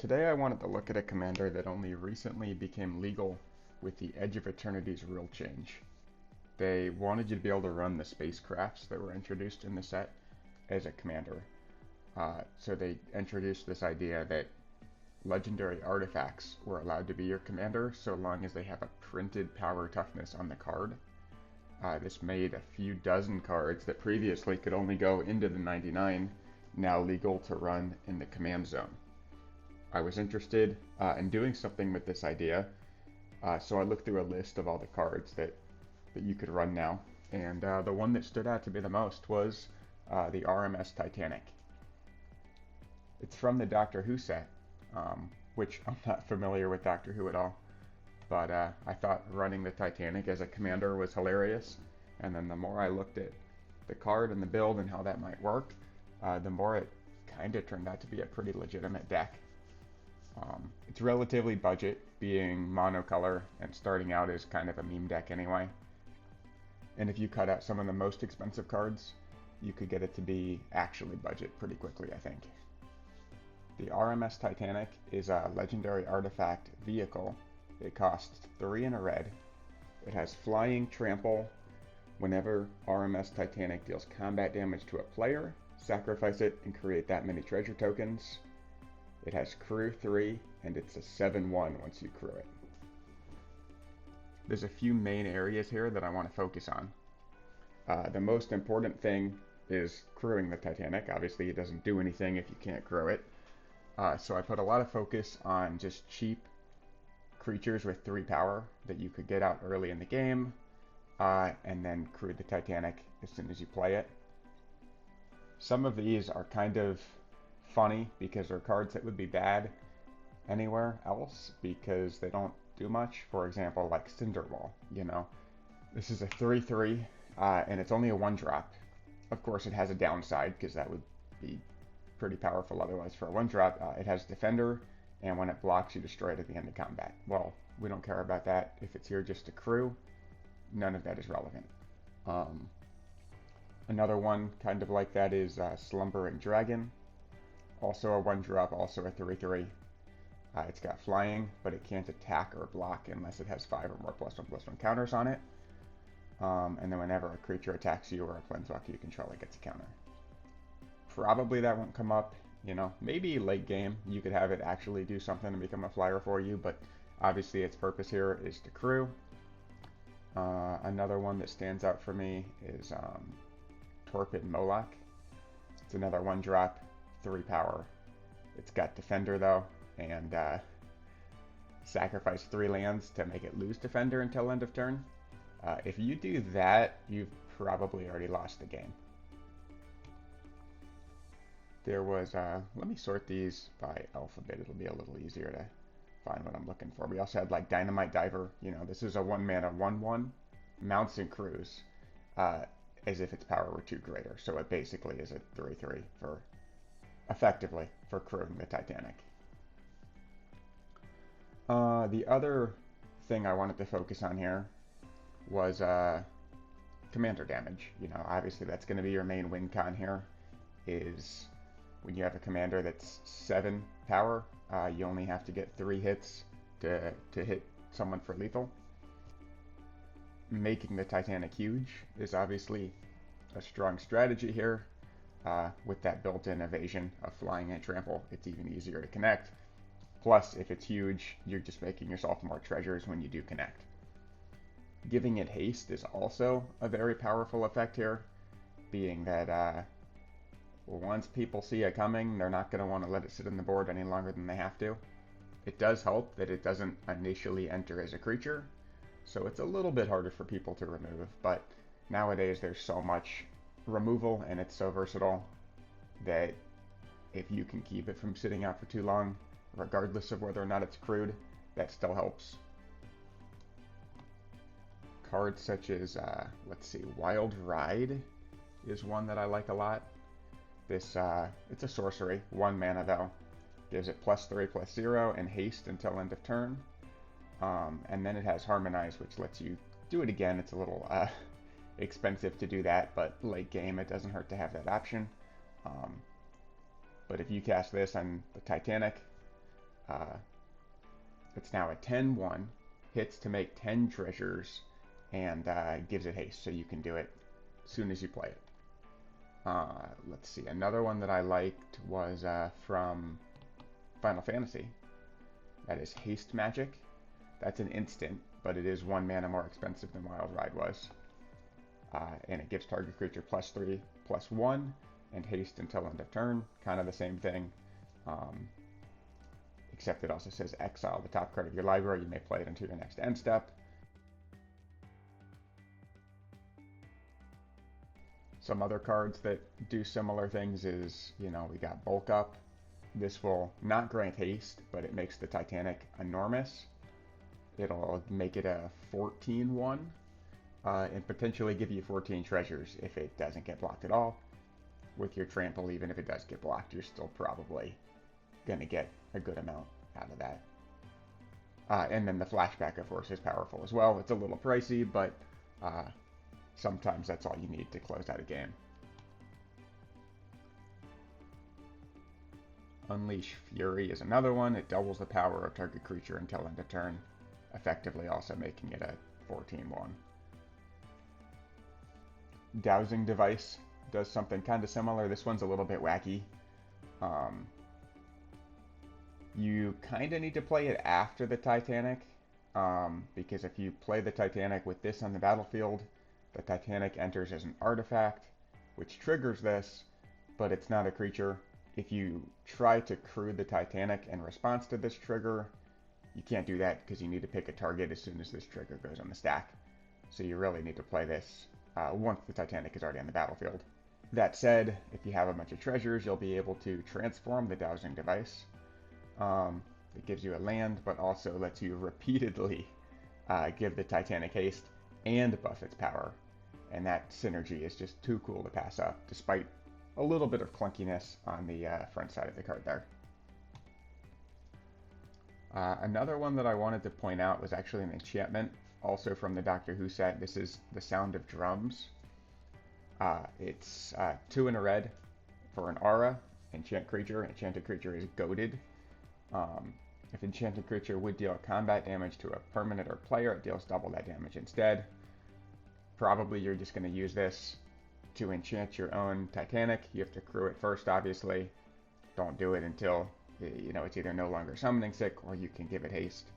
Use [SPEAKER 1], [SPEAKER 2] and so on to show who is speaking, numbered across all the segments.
[SPEAKER 1] Today I wanted to look at a commander that only recently became legal with the Edge of Eternity's rule change. They wanted you to be able to run the spacecrafts that were introduced in the set as a commander. So they introduced this idea that legendary artifacts were allowed to be your commander so long as they have a printed power toughness on the card. This made a few dozen cards that previously could only go into the 99 now legal to run in the command zone. I was interested in doing something with this idea, so I looked through a list of all the cards that you could run now, and the one that stood out to me the most was the RMS Titanic. It's from the Doctor Who set, which I'm not familiar with Doctor Who at all, but I thought running the Titanic as a commander was hilarious, and then the more I looked at the card and the build and how that might work, the more it kind of turned out to be a pretty legitimate deck. It's relatively budget, being monocolor and starting out as kind of a meme deck anyway. And if you cut out some of the most expensive cards, you could get it to be actually budget pretty quickly, I think. The RMS Titanic is a legendary artifact vehicle. It costs 3 and a red. It has flying trample. Whenever RMS Titanic deals combat damage to a player, sacrifice it and create that many treasure tokens. It has crew 3, and it's a 7-1 once you crew it. There's a few main areas here that I want to focus on. The most important thing is crewing the Titanic. Obviously, it doesn't do anything if you can't crew it. So I put a lot of focus on just cheap creatures with 3 power that you could get out early in the game, and then crew the Titanic as soon as you play it. Some of these are kind of funny because they're cards that would be bad anywhere else because they don't do much. For example, like Cinderwall, This is a 3/3, and it's only a 1-drop. Of course, it has a downside because that would be pretty powerful otherwise for a 1-drop. It has Defender, and when it blocks, you destroy it at the end of combat. Well, we don't care about that. If it's here just to crew, none of that is relevant. Another one kind of like that is Slumbering Dragon. Also a 1-drop, also a 3/3. It's got flying, but it can't attack or block unless it has 5 or more +1/+1 counters on it. And then whenever a creature attacks you or a planeswalker you control, it gets a counter. Probably that won't come up, maybe late game you could have it actually do something and become a flyer for you, but obviously its purpose here is to crew. Another one that stands out for me is Torpid Moloch. It's another 1-drop, 3 power. It's got Defender though, and sacrifice 3 lands to make it lose Defender until end of turn. If you do that, you've probably already lost the game. There was, let me sort these by alphabet, it'll be a little easier to find what I'm looking for. We also had like Dynamite Diver, this is a 1-mana 1/1, mounts and crews, as if its power were 2 greater, so it basically is a 3/3 for effectively for crewing the Titanic. The other thing I wanted to focus on here was commander damage. Obviously that's going to be your main win con here, is when you have a commander that's 7 power, you only have to get 3 hits to hit someone for lethal. Making the Titanic huge is obviously a strong strategy here. With that built-in evasion of flying and trample, it's even easier to connect. Plus, if it's huge, you're just making yourself more treasures when you do connect. Giving it haste is also a very powerful effect here, being that once people see it coming, they're not going to want to let it sit on the board any longer than they have to. It does help that it doesn't initially enter as a creature, so it's a little bit harder for people to remove, but nowadays there's so much removal and it's so versatile that if you can keep it from sitting out for too long, regardless of whether or not it's crewed, that still helps. Cards such as, let's see, Wild Ride is one that I like a lot. This, it's a sorcery, 1 mana though. Gives it +3/+0 and haste until end of turn. And then it has Harmonize, which lets you do it again. It's a little expensive to do that, but late game it doesn't hurt to have that option. But if you cast this on the Titanic, Uh, it's now a 10-1, hits to make 10 treasures, and gives it haste, so you can do it as soon as you play it. Let's see, another one that I liked was from Final Fantasy. That is Haste Magic. That's an instant, but it is 1 mana more expensive than Wild Ride was. And it gives target creature +3/+1, and haste until end of turn. Kind of the same thing, except it also says exile the top card of your library. You may play it until your next end step. Some other cards that do similar things is, we got Bulk Up. This will not grant haste, but it makes the Titanic enormous. It'll make it a 14-1, and potentially give you 14 treasures if it doesn't get blocked at all. With your trample, even if it does get blocked, you're still probably going to get a good amount out of that. And then the flashback, of course, is powerful as well. It's a little pricey, but sometimes that's all you need to close out a game. Unleash Fury is another one. It doubles the power of target creature until end of turn, effectively also making it a 14-1. Dowsing Device does something kind of similar. This one's a little bit wacky. You kind of need to play it after the Titanic, because if you play the Titanic with this on the battlefield, the Titanic enters as an artifact, which triggers this, but it's not a creature. If you try to crew the Titanic in response to this trigger, you can't do that because you need to pick a target as soon as this trigger goes on the stack. So you really need to play this once the Titanic is already on the battlefield. That said, if you have a bunch of treasures, you'll be able to transform the Dowsing Device. It gives you a land, but also lets you repeatedly give the Titanic haste and buff its power. And that synergy is just too cool to pass up, despite a little bit of clunkiness on the front side of the card there. Another one that I wanted to point out was actually an enchantment, also from the Doctor Who set. This is the Sound of Drums. It's 2 and a red for an aura. Enchanted creature is goaded. If enchanted creature would deal combat damage to a permanent or player, it deals double that damage instead. Probably you're just going to use this to enchant your own Titanic. You have to crew it first, obviously. Don't do it until it's either no longer summoning sick or you can give it haste.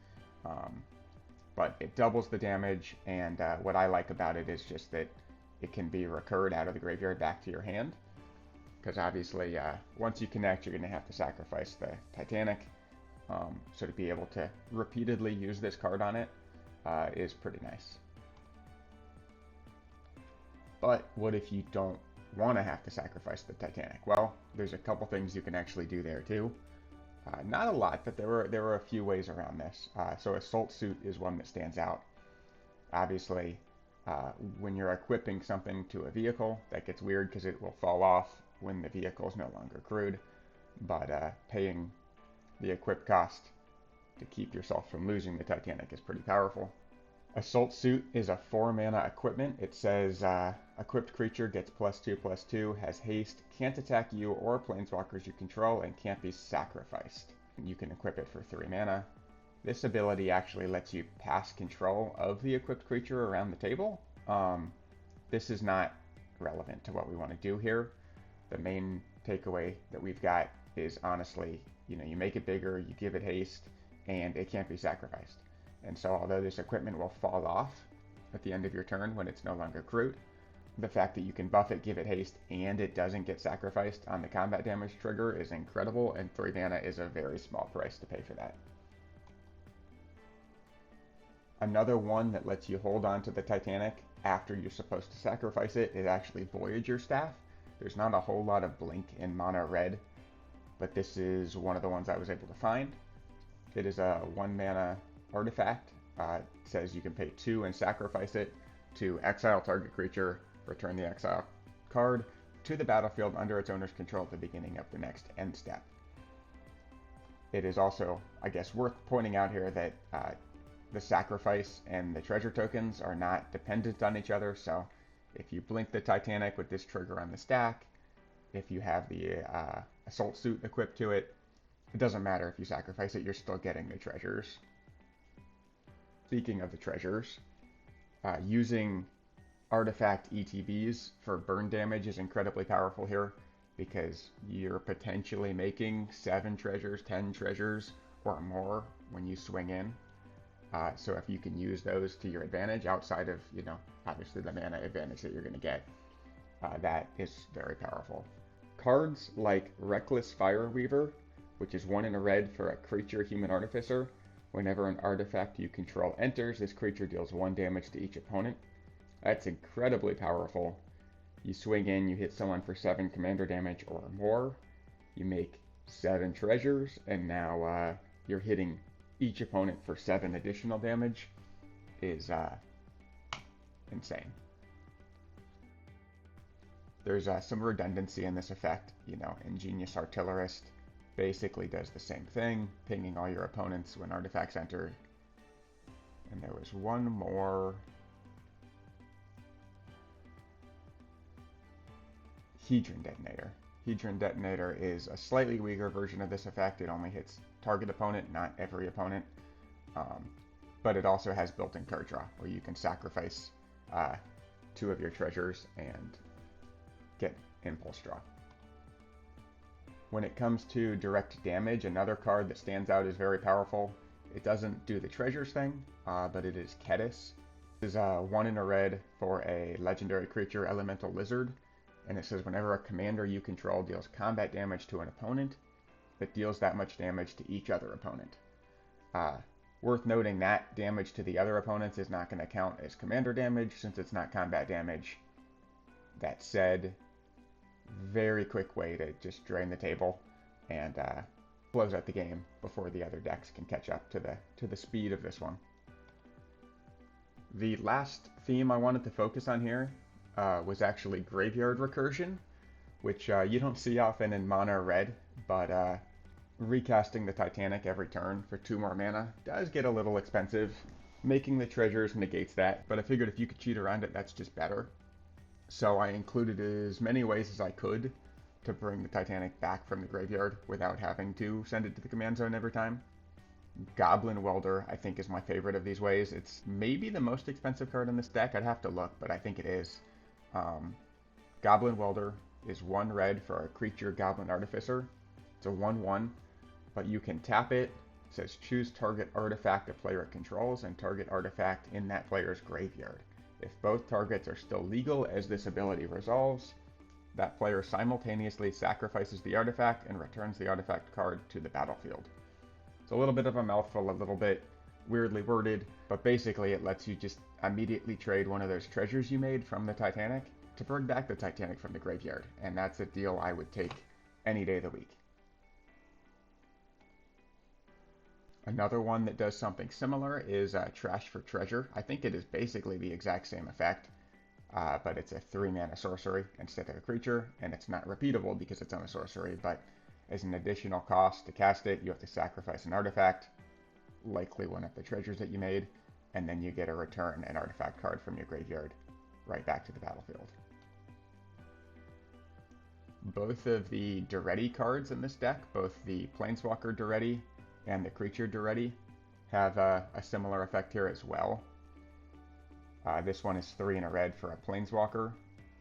[SPEAKER 1] But it doubles the damage, and what I like about it is just that it can be recurred out of the graveyard back to your hand. Because obviously, once you connect, you're going to have to sacrifice the Titanic. So to be able to repeatedly use this card on it is pretty nice. But what if you don't want to have to sacrifice the Titanic? Well, there's a couple things you can actually do there too. Not a lot, but there were a few ways around this. So Assault Suit is one that stands out. Obviously, when you're equipping something to a vehicle, that gets weird because it will fall off when the vehicle is no longer crewed. But paying the equip cost to keep yourself from losing the Titanic is pretty powerful. Assault Suit is a 4 mana equipment. It says equipped creature gets +2/+2, has haste, can't attack you or planeswalkers you control, and can't be sacrificed. You can equip it for 3 mana. This ability actually lets you pass control of the equipped creature around the table. This is not relevant to what we want to do here. The main takeaway that we've got is honestly, you make it bigger, you give it haste, and it can't be sacrificed. And so although this equipment will fall off at the end of your turn when it's no longer crewed, the fact that you can buff it, give it haste, and it doesn't get sacrificed on the combat damage trigger is incredible, and 3 mana is a very small price to pay for that. Another one that lets you hold on to the Titanic after you're supposed to sacrifice it is actually Voyager Staff. There's not a whole lot of blink in mono red, but this is one of the ones I was able to find. It is a 1 mana artifact. It says you can pay 2 and sacrifice it to exile target creature, return the exile card to the battlefield under its owner's control at the beginning of the next end step. It is also, I guess, worth pointing out here that the sacrifice and the treasure tokens are not dependent on each other, so if you blink the Titanic with this trigger on the stack, if you have the Assault Suit equipped to it, it doesn't matter if you sacrifice it, you're still getting the treasures. Speaking of the treasures, using artifact ETBs for burn damage is incredibly powerful here because you're potentially making 7 treasures, 10 treasures, or more when you swing in. So if you can use those to your advantage outside of, obviously the mana advantage that you're going to get, that is very powerful. Cards like Reckless Fireweaver, which is 1 in a red for a creature human artificer. Whenever an artifact you control enters, this creature deals 1 damage to each opponent. That's incredibly powerful. You swing in, you hit someone for 7 commander damage or more. You make 7 treasures, and now you're hitting each opponent for 7 additional damage. Is insane. There's some redundancy in this effect. Ingenious Artillerist basically does the same thing, pinging all your opponents when artifacts enter. And there was one more. Hedron Detonator. Hedron Detonator is a slightly weaker version of this effect. It only hits target opponent, not every opponent. But it also has built-in card draw, where you can sacrifice 2 of your treasures and get impulse draw. When it comes to direct damage, another card that stands out is very powerful. It doesn't do the treasures thing, but it is Ketis. This is 1 in a red for a legendary creature, Elemental Lizard. And it says whenever a commander you control deals combat damage to an opponent, it deals that much damage to each other opponent. Worth noting that damage to the other opponents is not going to count as commander damage since it's not combat damage. That said, very quick way to just drain the table and close out the game before the other decks can catch up to the speed of this one. The last theme I wanted to focus on here was actually Graveyard Recursion, which you don't see often in mono red, but recasting the Titanic every turn for 2 more mana does get a little expensive. Making the treasures negates that, but I figured if you could cheat around it, that's just better. So I included as many ways as I could to bring the Titanic back from the graveyard without having to send it to the command zone every time. Goblin Welder, I think, is my favorite of these ways. It's maybe the most expensive card in this deck. I'd have to look, but I think it is. Goblin Welder is 1 red for a creature Goblin Artificer. It's a 1/1, but you can tap it. It says choose target artifact a player controls and target artifact in that player's graveyard. If both targets are still legal as this ability resolves, that player simultaneously sacrifices the artifact and returns the artifact card to the battlefield. It's a little bit of a mouthful, a little bit weirdly worded, but basically it lets you just immediately trade one of those treasures you made from the Titanic to bring back the Titanic from the graveyard, and that's a deal I would take any day of the week. Another one that does something similar is Trash for Treasure. I think it is basically the exact same effect, but it's a 3 mana sorcery instead of a creature, and it's not repeatable because it's on a sorcery, but as an additional cost to cast it, you have to sacrifice an artifact, likely one of the treasures that you made, and then you get to return an artifact card from your graveyard right back to the battlefield. Both of the Duretti cards in this deck, both the Planeswalker Duretti and the Creature Duretti, have a similar effect here as well. This one is 3 in a red for a Planeswalker.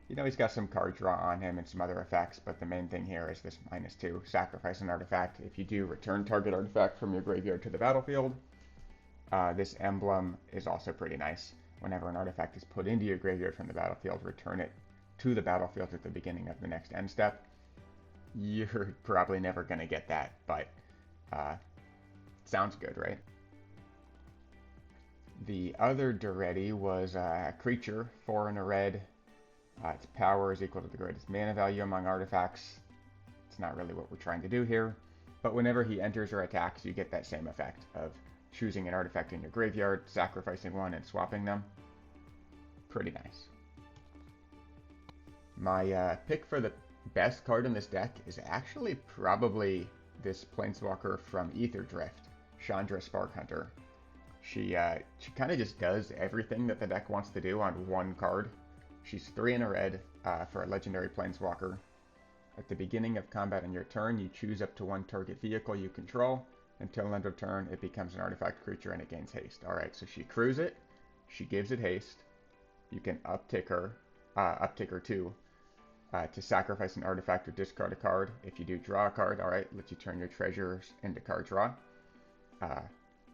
[SPEAKER 1] He's got some card draw on him and some other effects, but the main thing here is this -2, sacrifice an artifact. If you do, return target artifact from your graveyard to the battlefield. This emblem is also pretty nice. Whenever an artifact is put into your graveyard from the battlefield, return it to the battlefield at the beginning of the next end step. You're probably never going to get that, but sounds good, right? The other Duretti was a creature, 4 in a red. Its power is equal to the greatest mana value among artifacts. It's not really what we're trying to do here, but whenever he enters or attacks, you get that same effect of choosing an artifact in your graveyard, sacrificing one, and swapping them. Pretty nice. My pick for the best card in this deck is actually probably this Planeswalker from Ether Drift, Chandra Sparkhunter. She kind of just does everything that the deck wants to do on 1 card. She's 3 in a red for a legendary Planeswalker. At the beginning of combat in your turn, you choose up to one target vehicle you control. Until end of turn, it becomes an artifact creature and it gains haste. Alright, so she crews it, she gives it haste. You can uptick her too, to sacrifice an artifact or discard a card. If you do, draw a card. Alright, lets you turn your treasures into card draw.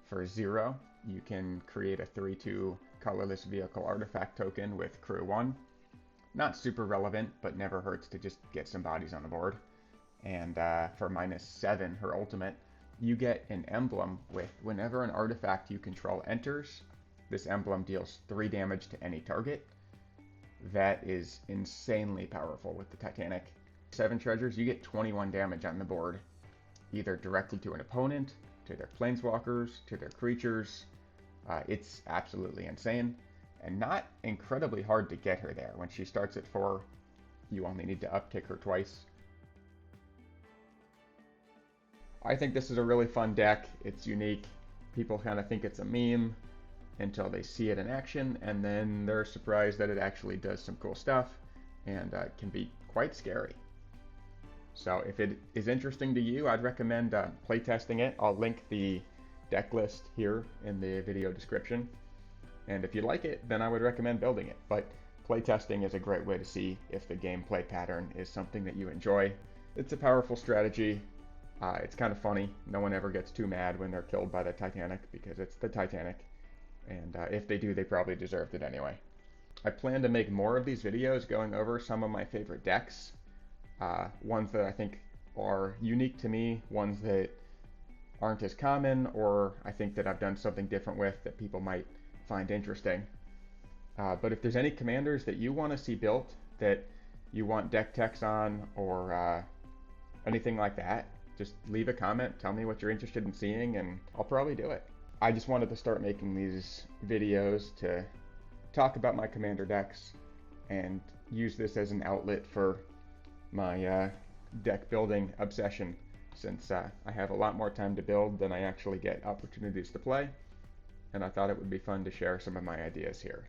[SPEAKER 1] For 0, you can create a 3/2 colorless vehicle artifact token with crew 1. Not super relevant, but never hurts to just get some bodies on the board. And for -7, her ultimate, you get an emblem with whenever an artifact you control enters, this emblem deals 3 damage to any target. That is insanely powerful with the Titanic. 7 treasures, you get 21 damage on the board, either directly to an opponent, to their planeswalkers, to their creatures. It's absolutely insane, and not incredibly hard to get her there. When she starts at 4, you only need to uptick her twice. I think this is a really fun deck. It's unique. People kind of think it's a meme until they see it in action, and then they're surprised that it actually does some cool stuff, and can be quite scary. So if it is interesting to you, I'd recommend playtesting it. I'll link the deck list here in the video description. And if you like it, then I would recommend building it. But playtesting is a great way to see if the gameplay pattern is something that you enjoy. It's a powerful strategy. It's kind of funny. No one ever gets too mad when they're killed by the Titanic because it's the Titanic. And if they do, they probably deserved it anyway. I plan to make more of these videos going over some of my favorite decks. Ones that I think are unique to me, ones that aren't as common, or I think that I've done something different with that people might find interesting. But if there's any commanders that you want to see built, that you want deck techs on, or anything like that, just leave a comment, tell me what you're interested in seeing, and I'll probably do it. I just wanted to start making these videos to talk about my commander decks and use this as an outlet for my deck building obsession, since I have a lot more time to build than I actually get opportunities to play, and I thought it would be fun to share some of my ideas here.